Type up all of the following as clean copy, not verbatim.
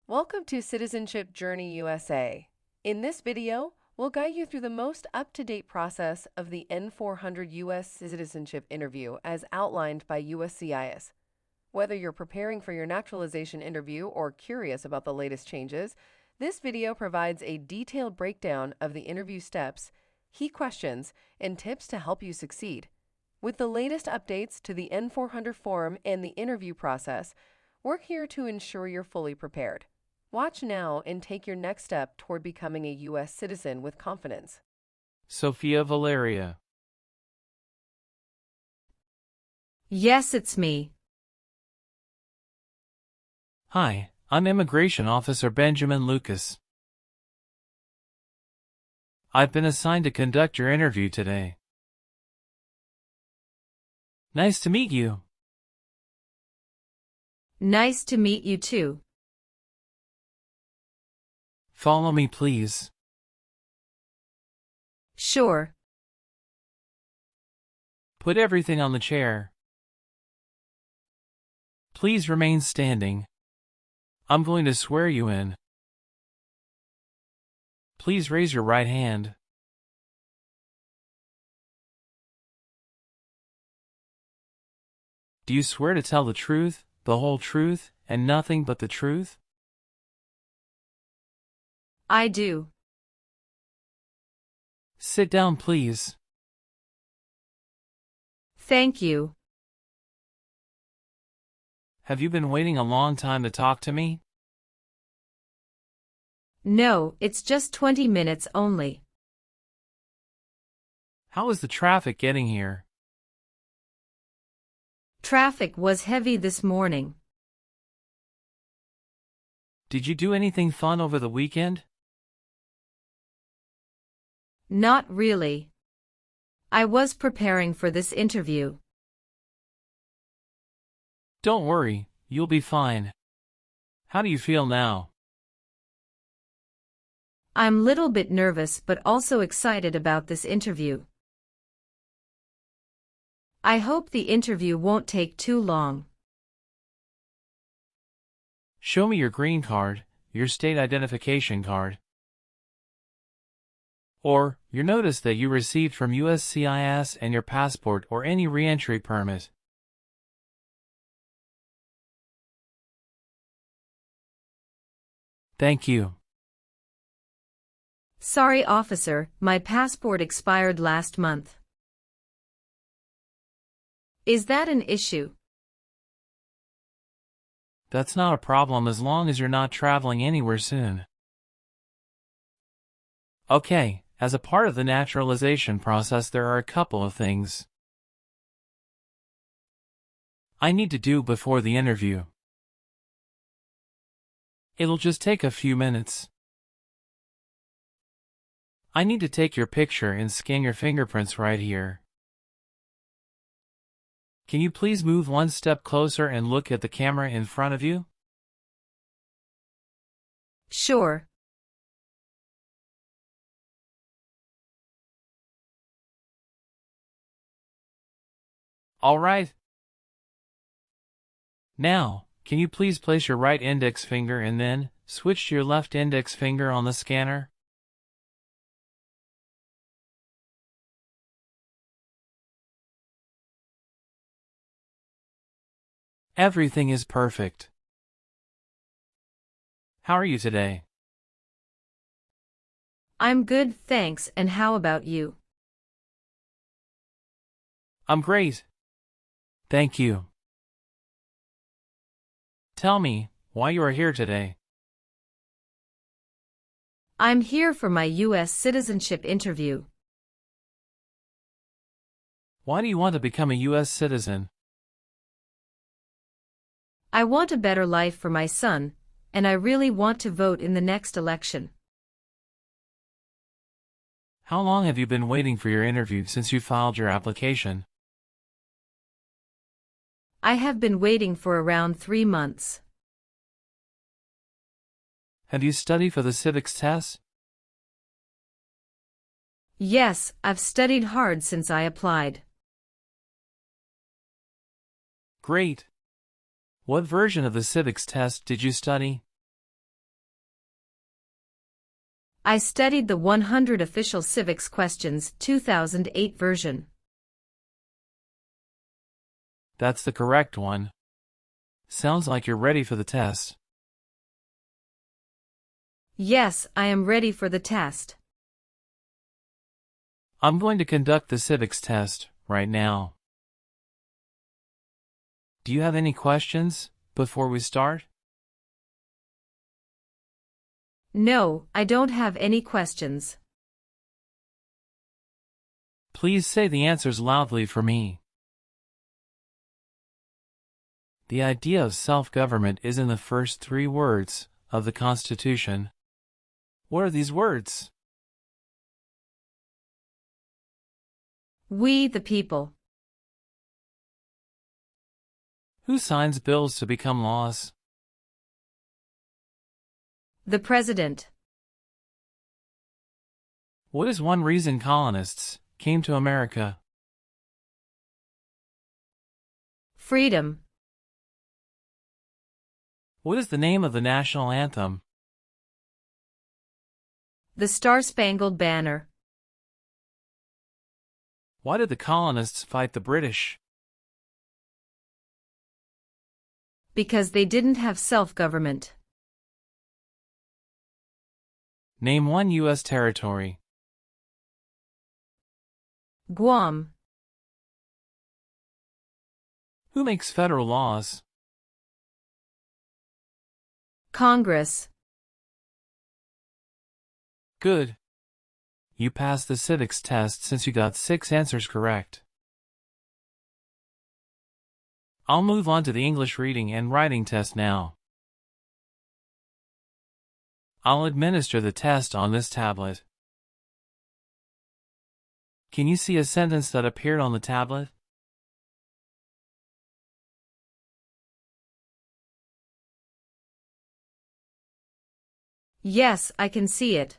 Welcome to Citizenship Journey USA. In this video, we'll guide you through the most up-to-date process of the N-400 U.S. citizenship interview as outlined by USCIS. Whether you're preparing for your naturalization interview or curious about the latest changes, this video provides a detailed breakdown of the interview steps, key questions, and tips to help you succeed. With the latest updates to the N-400 form and the interview process, we're here to ensure you're fully prepared. Watch now and take your next step toward becoming a U.S. citizen with confidence. Sophia Valeria. Yes, it's me. Hi, I'm Immigration Officer Benjamin Lucas. I've been assigned to conduct your interview today. Nice to meet you. Nice to meet you too. Follow me, please. Sure. Put everything on the chair. Please remain standing. I'm going to swear you in. Please raise your right hand. Do you swear to tell the truth, the whole truth, and nothing but the truth? I do. Sit down, please. Thank you. Have you been waiting a long time to talk to me? No, it's just 20 minutes only. How is the traffic getting here? Traffic was heavy this morning. Did you do anything fun over the weekend? Not really. I was preparing for this interview. Don't worry, you'll be fine. How do you feel now? I'm a little bit nervous but also excited about this interview. I hope the interview won't take too long. Show me your green card, your state identification card, or your notice that you received from USCIS and your passport or any re-entry permit. Thank you. Sorry, officer, my passport expired last month. Is that an issue? That's not a problem as long as you're not traveling anywhere soon. Okay, as a part of the naturalization process there are a couple of things I need to do before the interview. It'll just take a few minutes. I need to take your picture and scan your fingerprints right here. Can you please move one step closer and look at the camera in front of you? Sure. All right. Now, can you please place your right index finger and then switch to your left index finger on the scanner? Everything is perfect. How are you today? I'm good, thanks, and how about you? I'm great. Thank you. Tell me why you are here today. I'm here for my U.S. citizenship interview. Why do you want to become a U.S. citizen? I want a better life for my son, and I really want to vote in the next election. How long have you been waiting for your interview since you filed your application? I have been waiting for around 3 months. Have you studied for the civics test? Yes, I've studied hard since I applied. Great. What version of the civics test did you study? I studied the 100 Official Civics Questions 2008 version. That's the correct one. Sounds like you're ready for the test. Yes, I am ready for the test. I'm going to conduct the civics test right now. Do you have any questions before we start? No, I don't have any questions. Please say the answers loudly for me. The idea of self-government is in the first 3 words of the Constitution. What are these words? We the people. Who signs bills to become laws? The President. What is one reason colonists came to America? Freedom. What is the name of the national anthem? The Star-Spangled Banner. Why did the colonists fight the British? Because they didn't have self-government. Name one U.S. territory. Guam. Who makes federal laws? Congress. Good. You passed the civics test since you got 6 answers correct. I'll move on to the English reading and writing test now. I'll administer the test on this tablet. Can you see a sentence that appeared on the tablet? Yes, I can see it.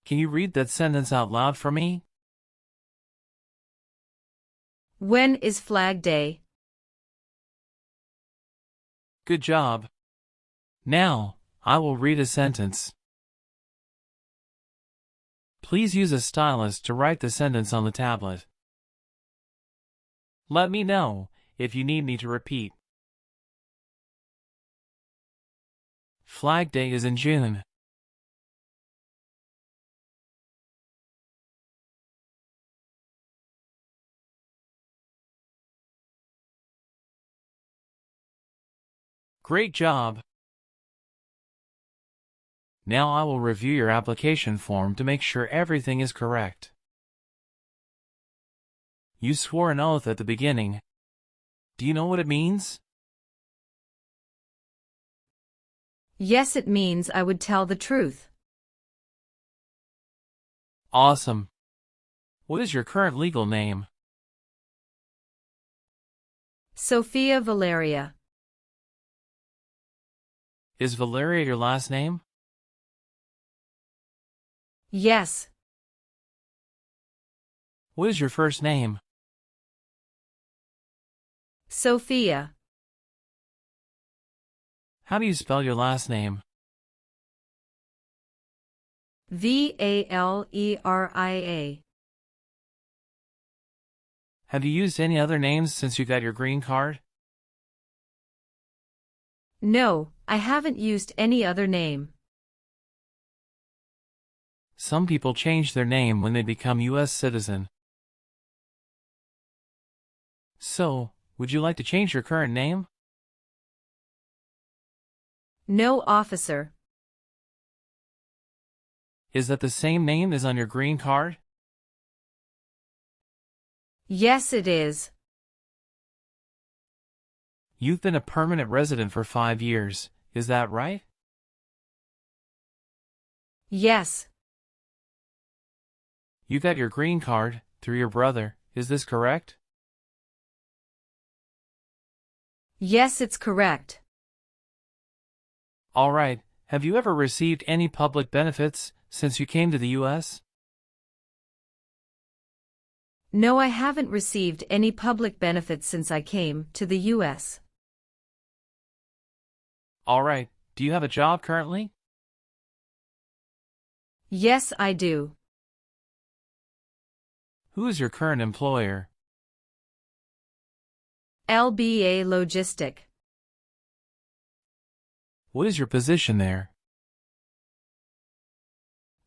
Can you read that sentence out loud for me? When is Flag Day? Good job. Now, I will read a sentence. Please use a stylus to write the sentence on the tablet. Let me know if you need me to repeat. Flag Day is in June. Great job! Now I will review your application form to make sure everything is correct. You swore an oath at the beginning. Do you know what it means? Yes, it means I would tell the truth. Awesome. What is your current legal name? Sophia Valeria. Is Valeria your last name? Yes. What is your first name? Sophia. How do you spell your last name? Valeria. Have you used any other names since you got your green card? No, I haven't used any other name. Some people change their name when they become U.S. citizen. So, would you like to change your current name? No, officer. Is that the same name as on your green card? Yes, it is. You've been a permanent resident for 5 years, is that right? Yes. You got your green card through your brother, is this correct? Yes, it's correct. All right, have you ever received any public benefits since you came to the U.S.? No, I haven't received any public benefits since I came to the U.S. All right, do you have a job currently? Yes, I do. Who is your current employer? LBA Logistic. What is your position there?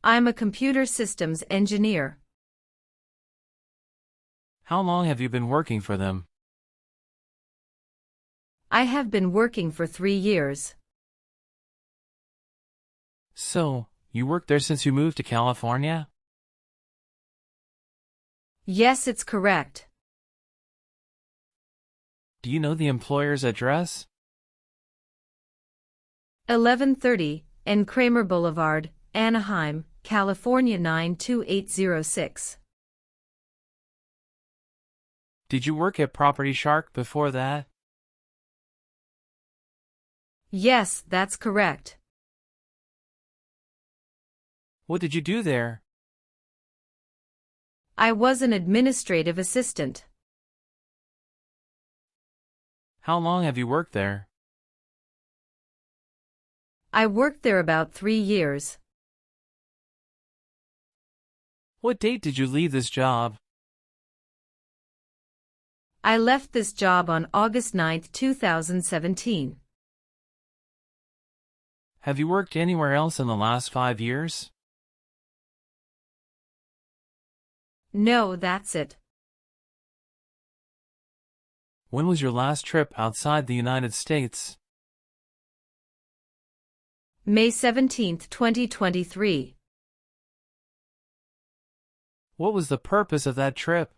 I'm a computer systems engineer. How long have you been working for them? I have been working for 3 years. So, you worked there since you moved to California? Yes, it's correct. Do you know the employer's address? 1130 N. Kramer Boulevard, Anaheim, California 92806. Did you work at Property Shark before that? Yes, that's correct. What did you do there? I was an administrative assistant. How long have you worked there? I worked there about 3 years. What date did you leave this job? I left this job on August 9, 2017. Have you worked anywhere else in the last 5 years? No, that's it. When was your last trip outside the United States? May 17, 2023. What was the purpose of that trip?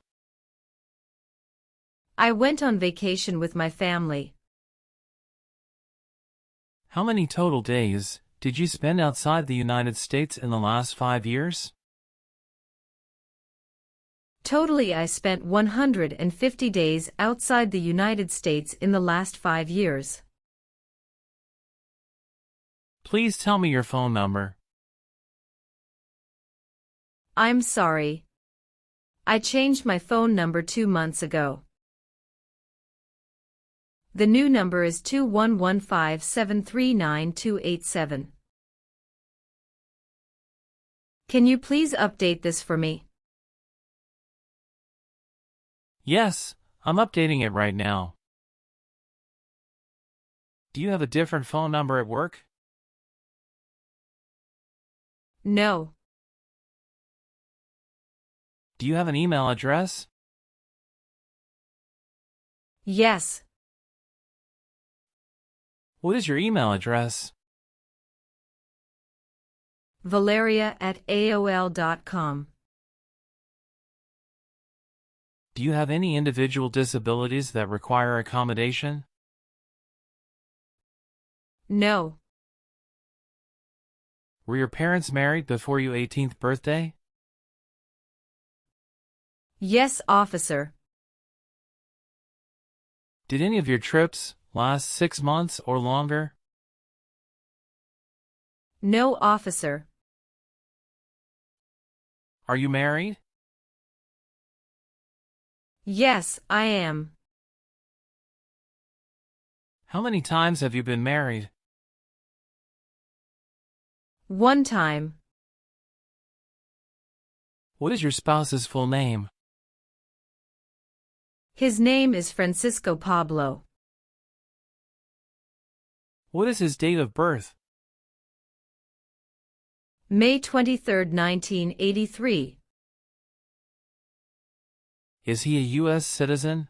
I went on vacation with my family. How many total days did you spend outside the United States in the last 5 years? Totally, I spent 150 days outside the United States in the last 5 years. Please tell me your phone number. I'm sorry. I changed my phone number 2 months ago. The new number is 2115739287. Can you please update this for me? Yes, I'm updating it right now. Do you have a different phone number at work? No. Do you have an email address? Yes. What is your email address? Valeria@aol.com. Do you have any individual disabilities that require accommodation? No. Were your parents married before your 18th birthday? Yes, officer. Did any of your trips last 6 months or longer? No, officer. Are you married? Yes, I am. How many times have you been married? 1 time. What is your spouse's full name? His name is Francisco Pablo. What is his date of birth? May 23, 1983. Is he a U.S. citizen?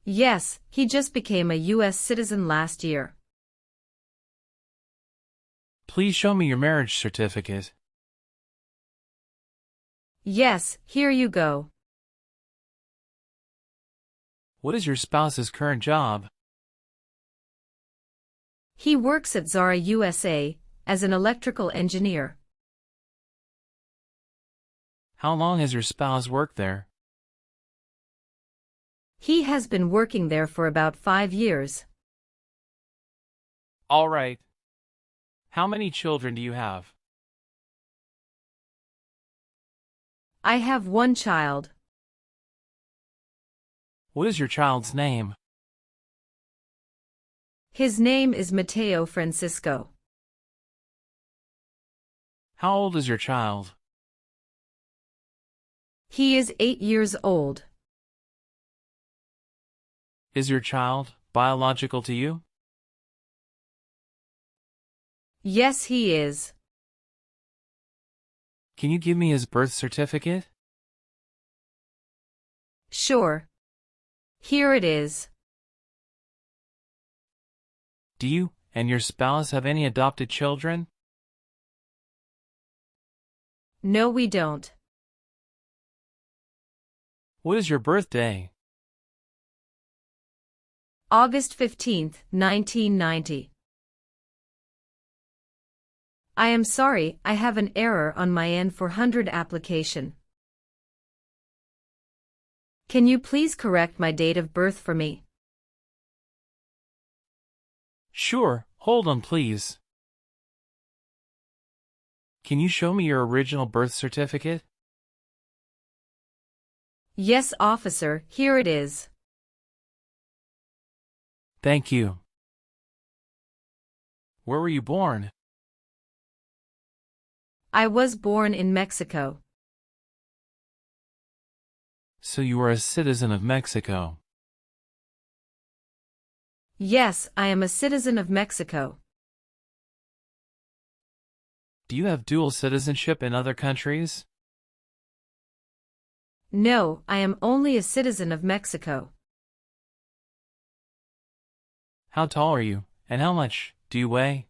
Yes, he just became a U.S. citizen last year. Please show me your marriage certificate. Yes, here you go. What is your spouse's current job? He works at Zara USA as an electrical engineer. How long has your spouse worked there? He has been working there for about 5 years. All right. How many children do you have? I have 1 child. What is your child's name? His name is Mateo Francisco. How old is your child? He is 8 years old. Is your child biological to you? Yes, he is. Can you give me his birth certificate? Sure. Here it is. Do you and your spouse have any adopted children? No, we don't. What is your birthday? August 15th, 1990. I am sorry, I have an error on my N-400 application. Can you please correct my date of birth for me? Sure, hold on please. Can you show me your original birth certificate? Yes, officer, here it is. Thank you. Where were you born? I was born in Mexico. So you are a citizen of Mexico. Yes, I am a citizen of Mexico. Do you have dual citizenship in other countries? No, I am only a citizen of Mexico. How tall are you, and how much do you weigh?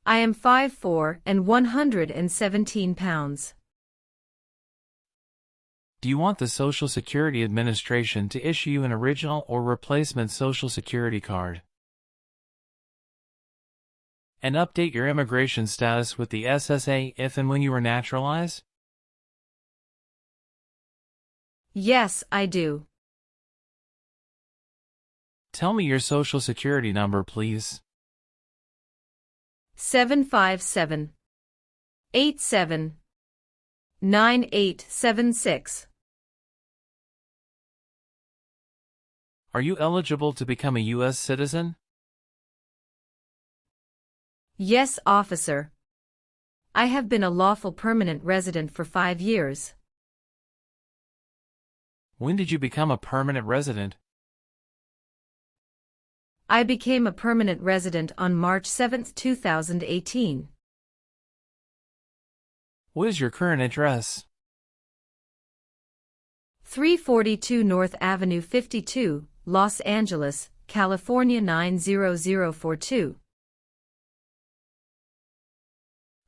I am 5'4" and 117 pounds. Do you want the Social Security Administration to issue you an original or replacement Social Security card? And update your immigration status with the SSA if and when you are naturalized? Yes, I do. Tell me your Social Security number, please. 757-87-9876. Are you eligible to become a U.S. citizen? Yes, officer. I have been a lawful permanent resident for 5 years. When did you become a permanent resident? I became a permanent resident on March 7, 2018. What is your current address? 342 North Avenue 52, Los Angeles, California 90042.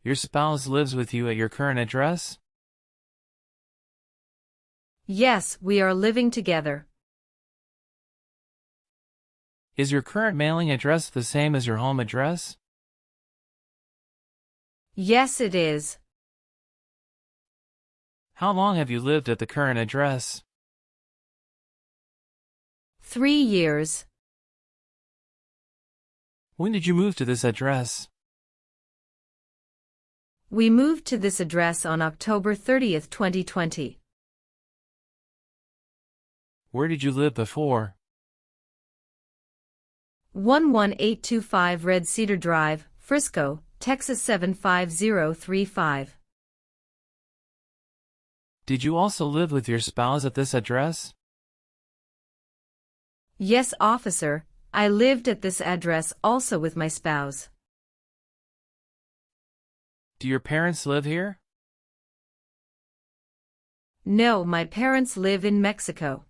Your spouse lives with you at your current address? Yes, we are living together. Is your current mailing address the same as your home address? Yes, it is. How long have you lived at the current address? 3 years. When did you move to this address? We moved to this address on October 30, 2020. Where did you live before? 11825 Red Cedar Drive, Frisco, Texas 75035. Did you also live with your spouse at this address? Yes, officer, I lived at this address also with my spouse. Do your parents live here? No, my parents live in Mexico.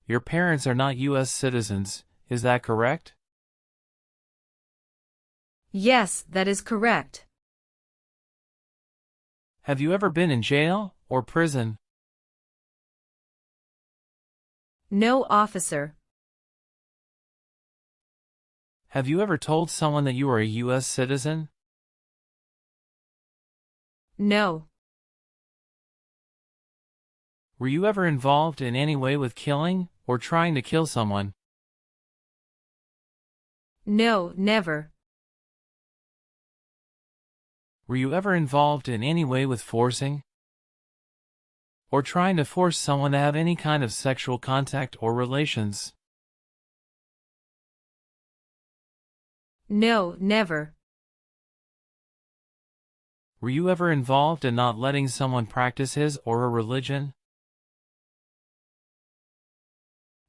Your parents are not U.S. citizens, is that correct? Yes, that is correct. Have you ever been in jail or prison? No, officer. Have you ever told someone that you are a U.S. citizen? No. Were you ever involved in any way with killing or trying to kill someone? No, never. Were you ever involved in any way with forcing or trying to force someone to have any kind of sexual contact or relations? No, never. Were you ever involved in not letting someone practice his or her religion?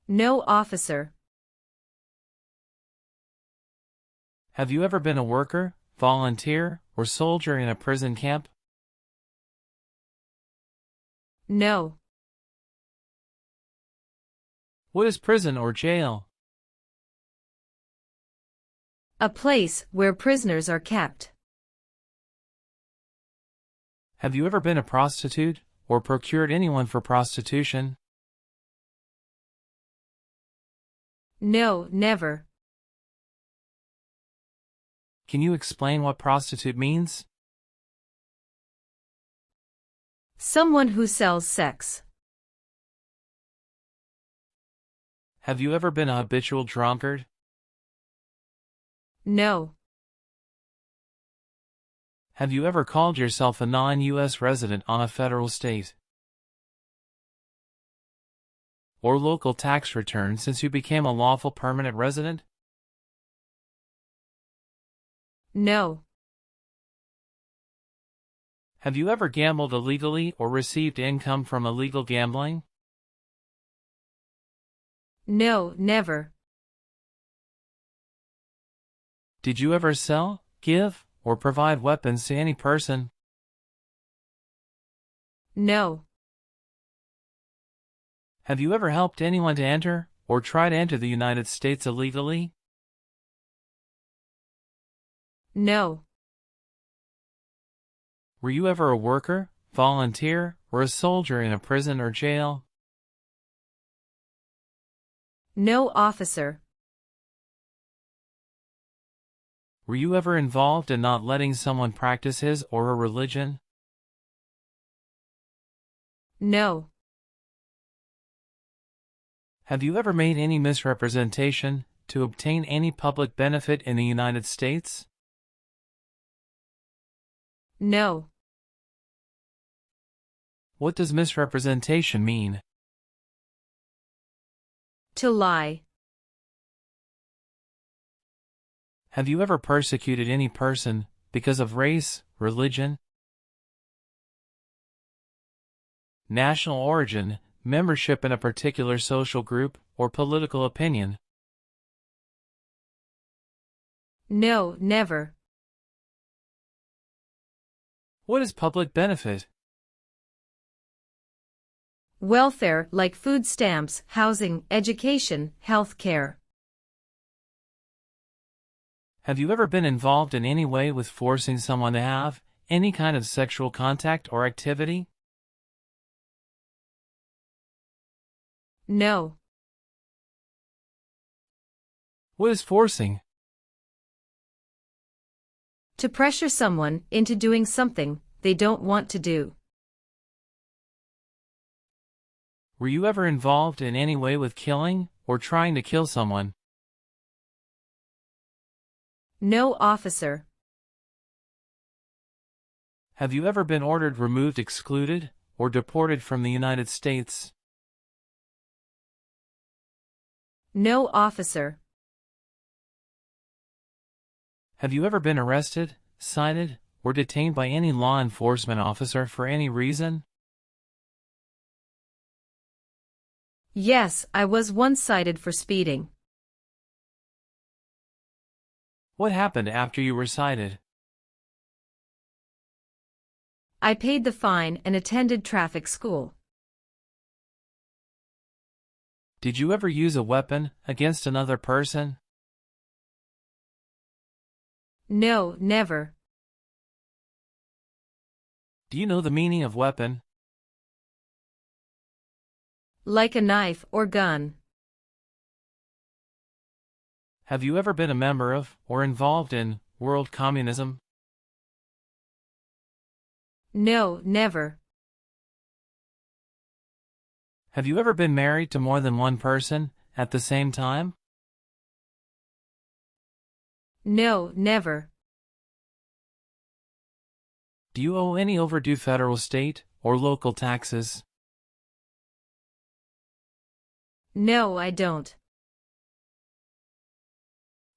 No, officer. Have you ever been a worker, volunteer, or soldier in a prison camp? No. What is prison or jail? A place where prisoners are kept. Have you ever been a prostitute, or procured anyone for prostitution? No, never. Can you explain what prostitute means? Someone who sells sex. Have you ever been a habitual drunkard? No. Have you ever called yourself a non-U.S. resident on a federal, state, or local tax return since you became a lawful permanent resident? No. Have you ever gambled illegally or received income from illegal gambling? No, never. Did you ever sell, give, or provide weapons to any person? No. Have you ever helped anyone to enter, or try to enter the United States illegally? No. Were you ever a worker, volunteer, or a soldier in a prison or jail? No, officer. Were you ever involved in not letting someone practice his or her religion? No. Have you ever made any misrepresentation to obtain any public benefit in the United States? No. What does misrepresentation mean? To lie. Have you ever persecuted any person because of race, religion, national origin, membership in a particular social group, or political opinion? No, never. What is public benefit? Welfare like food stamps, housing, education, health care. Have you ever been involved in any way with forcing someone to have any kind of sexual contact or activity? No. What is forcing? To pressure someone into doing something they don't want to do. Were you ever involved in any way with killing or trying to kill someone? No, officer. Have you ever been ordered removed, excluded, or deported from the United States? No, officer. Have you ever been arrested, cited, or detained by any law enforcement officer for any reason? Yes, I was once cited for speeding. What happened after you were cited? I paid the fine and attended traffic school. Did you ever use a weapon against another person? No, never. Do you know the meaning of weapon? Like a knife or gun. Have you ever been a member of or involved in world communism? No, never. Have you ever been married to more than one person at the same time? No, never. Do you owe any overdue federal, state, or local taxes? No, I don't.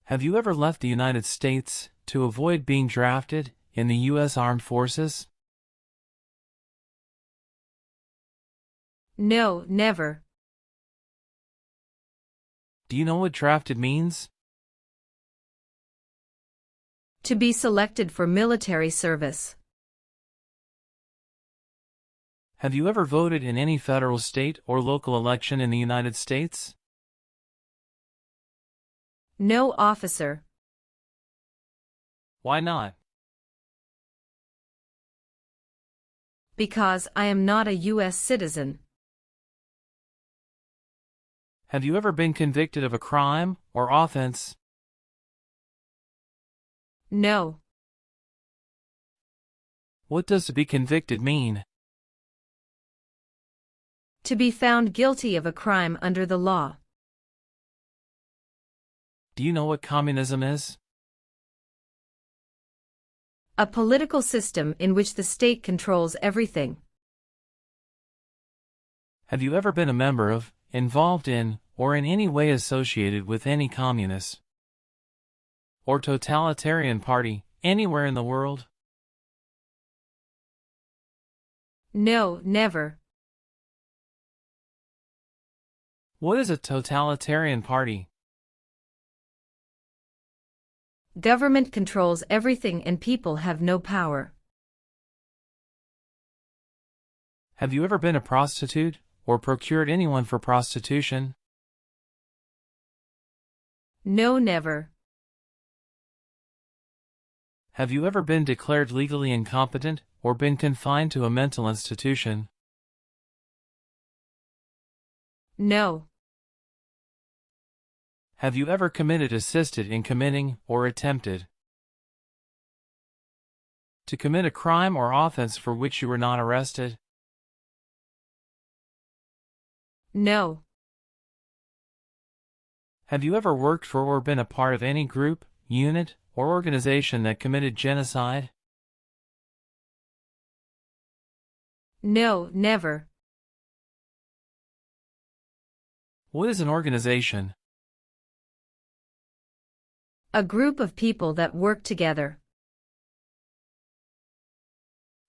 Have you ever left the United States to avoid being drafted in the U.S. Armed Forces? No, never. Do you know what drafted means? To be selected for military service. Have you ever voted in any federal, state, or local election in the United States? No, officer. Why not? Because I am not a U.S. citizen. Have you ever been convicted of a crime or offense? No. What does to be convicted mean? To be found guilty of a crime under the law. Do you know what communism is? A political system in which the state controls everything. Have you ever been a member of, involved in, or in any way associated with any communist or totalitarian party anywhere in the world? No, never. What is a totalitarian party? Government controls everything and people have no power. Have you ever been a prostitute or procured anyone for prostitution? No, never. Have you ever been declared legally incompetent or been confined to a mental institution? No. Have you ever assisted in committing, or attempted to commit a crime or offense for which you were not arrested? No. Have you ever worked for or been a part of any group, unit, or organization that committed genocide? No, never. What is an organization? A group of people that work together.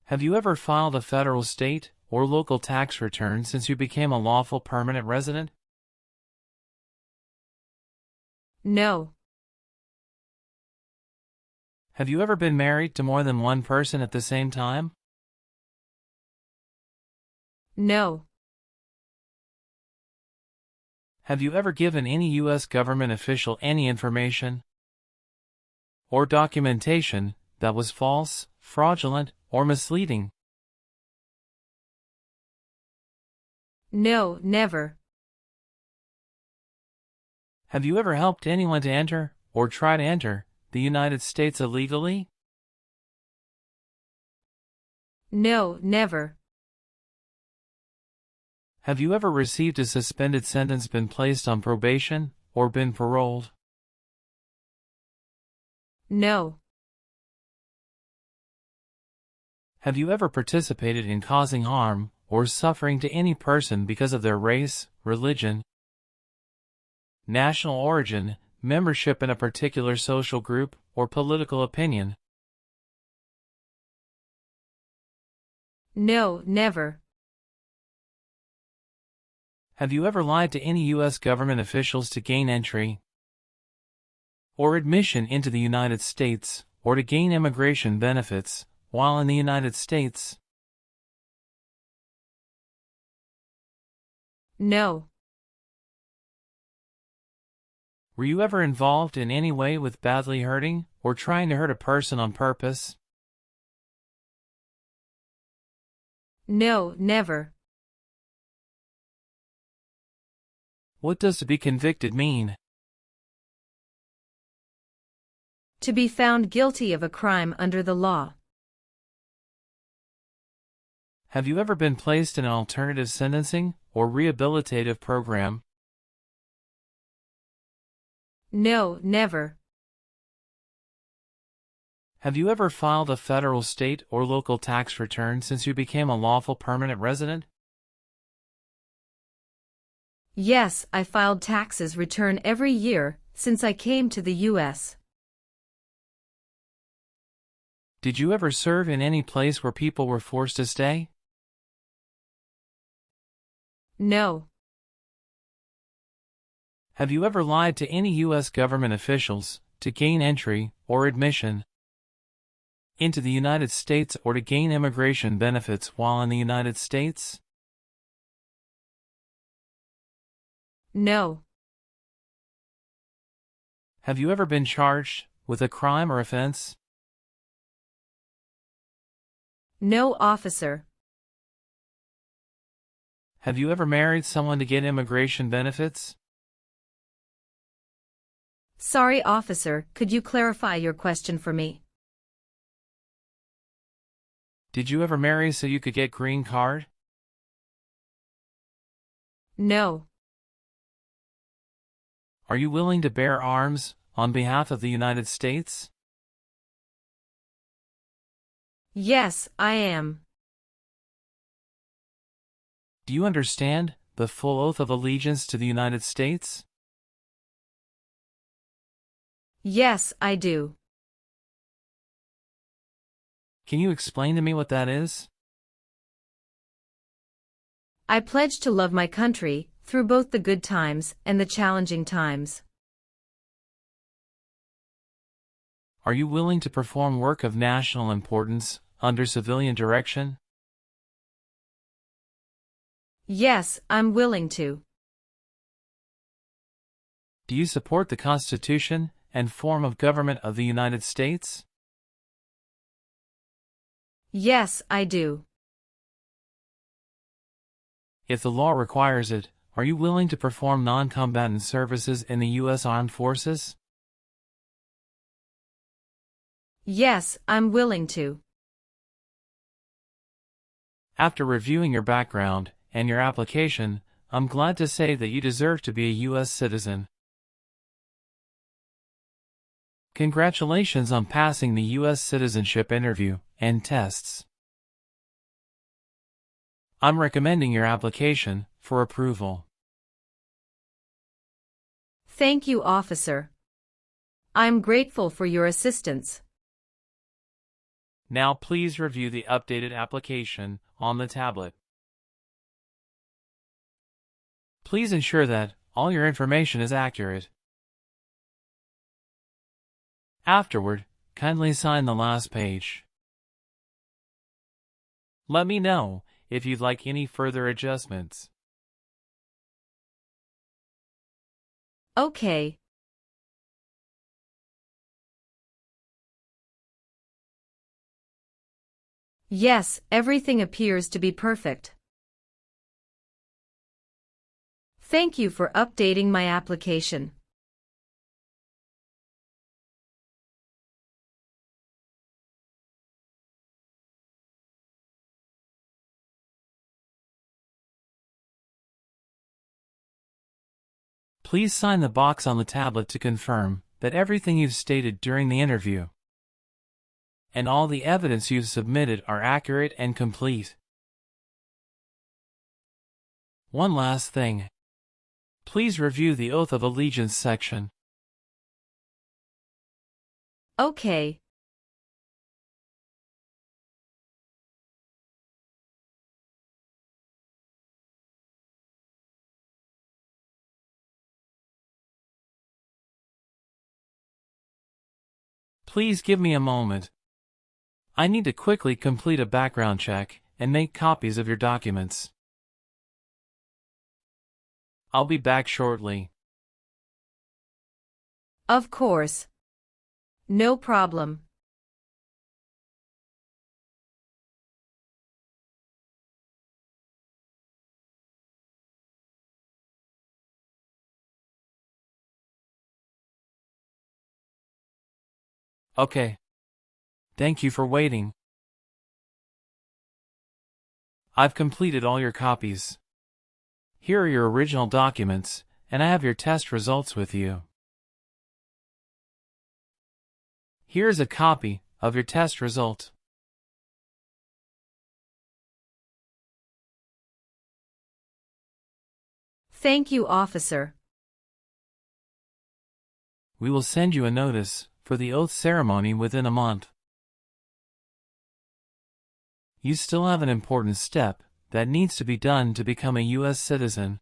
Have you ever filed a federal, state, or local tax return since you became a lawful permanent resident? No. Have you ever been married to more than one person at the same time? No. Have you ever given any U.S. government official any information or documentation that was false, fraudulent, or misleading? No, never. Have you ever helped anyone to enter, or try to enter, the United States illegally? No, never. Have you ever received a suspended sentence, been placed on probation, or been paroled? No. Have you ever participated in causing harm or suffering to any person because of their race, religion, national origin, membership in a particular social group, or political opinion? No, never. Have you ever lied to any U.S. government officials to gain entry or admission into the United States, or to gain immigration benefits while in the United States? No. Were you ever involved in any way with badly hurting or trying to hurt a person on purpose? No, never. What does to be convicted mean? To be found guilty of a crime under the law. Have you ever been placed in an alternative sentencing or rehabilitative program? No, never. Have you ever filed a federal, state, or local tax return since you became a lawful permanent resident? Yes, I filed taxes return every year, since I came to the U.S. Did you ever serve in any place where people were forced to stay? No. Have you ever lied to any U.S. government officials to gain entry or admission into the United States or to gain immigration benefits while in the United States? No. Have you ever been charged with a crime or offense? No, officer. Have you ever married someone to get immigration benefits? Sorry, officer, could you clarify your question for me? Did you ever marry so you could get green card? No. Are you willing to bear arms on behalf of the United States? Yes, I am. Do you understand the full oath of allegiance to the United States? Yes, I do. Can you explain to me what that is? I pledge to love my country, through both the good times and the challenging times. Are you willing to perform work of national importance under civilian direction? Yes, I'm willing to. Do you support the Constitution and form of government of the United States? Yes, I do. If the law requires it, are you willing to perform non-combatant services in the U.S. Armed Forces? Yes, I'm willing to. After reviewing your background and your application, I'm glad to say that you deserve to be a U.S. citizen. Congratulations on passing the U.S. citizenship interview and tests. I'm recommending your application for approval. Thank you, officer. I'm grateful for your assistance. Now please review the updated application on the tablet. Please ensure that all your information is accurate. Afterward, kindly sign the last page. Let me know if you'd like any further adjustments. Okay. Yes, everything appears to be perfect. Thank you for updating my application. Please sign the box on the tablet to confirm that everything you've stated during the interview and all the evidence you've submitted are accurate and complete. One last thing. Please review the Oath of Allegiance section. Okay. Please give me a moment. I need to quickly complete a background check and make copies of your documents. I'll be back shortly. Of course. No problem. Okay. Thank you for waiting. I've completed all your copies. Here are your original documents, and I have your test results with you. Here's a copy of your test result. Thank you, officer. we will send you a notice for the oath ceremony within a month. You still have an important step that needs to be done to become a U.S. citizen.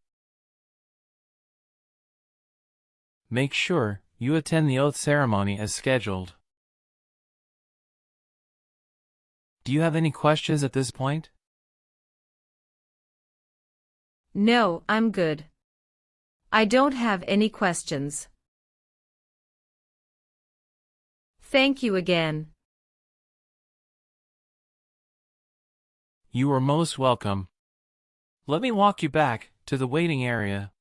Make sure you attend the oath ceremony as scheduled. Do you have any questions at this point? No, I'm good. I don't have any questions. Thank you again. You are most welcome. Let me walk you back to the waiting area.